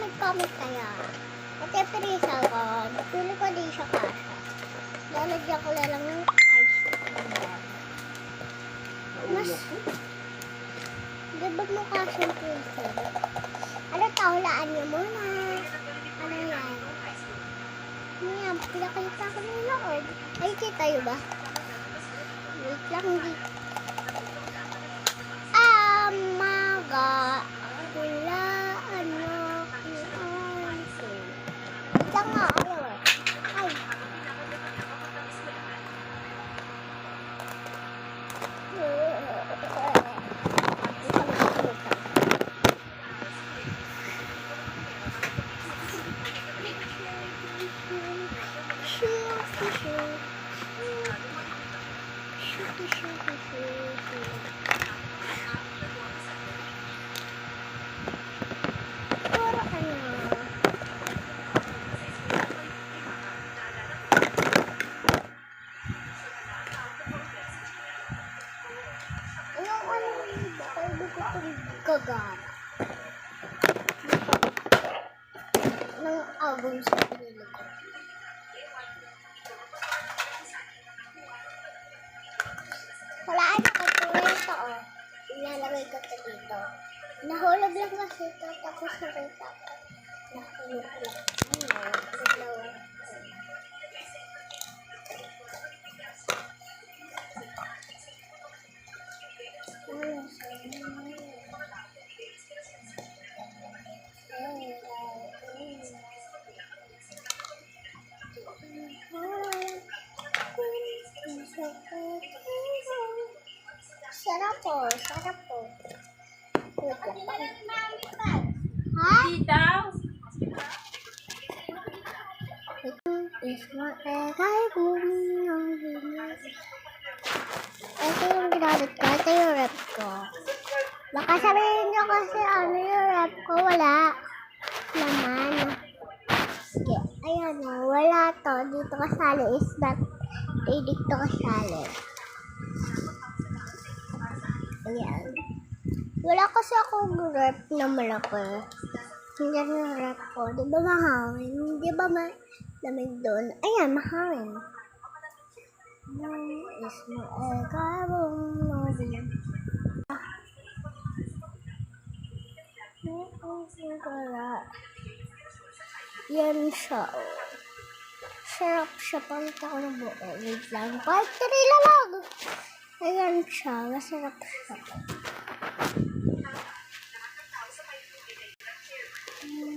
nag-comment kaya. Ito yung perisa ko. Pili ko din siya kasha. Lalagyan ko lang ng ice cream. Mas, di ba mo kasha yung perisa? Ano to? Hulaan niyo muna. Ano yan? Yan, pinakita ko ng loob. Ay, kita yun ba? Wait lang, hindi. Amaga. Hulaan mo ang ice. Wait lang nga, ayaw eh. Ay. Gagana ng album sa pinili ko. Walaan na katulad ito, oh. Ilalagay ko ito dito. Nahulog lang kasi ito, tapos nakita ko. Nahulog lang. Dalawa. Sarap po, sarap po. Ha? Ito yung ginamit ko, ito yung rep ko. Baka sabihin nyo kasi ano yung rep ko, wala naman. Okay, ayan o, wala to. Dito kasali is not, dito kasali. Ayan. Wala kasi akong rep na malaki. Hindi yung rep ko. Di ba mahangin? Di ba malamig doon? Ayan, mahangin. Is maegabong nobin. Yan siya. Sarap siya. Palit ako ng buo. Wait lang. Part 3 lang. Ayan siya. Masarap siya.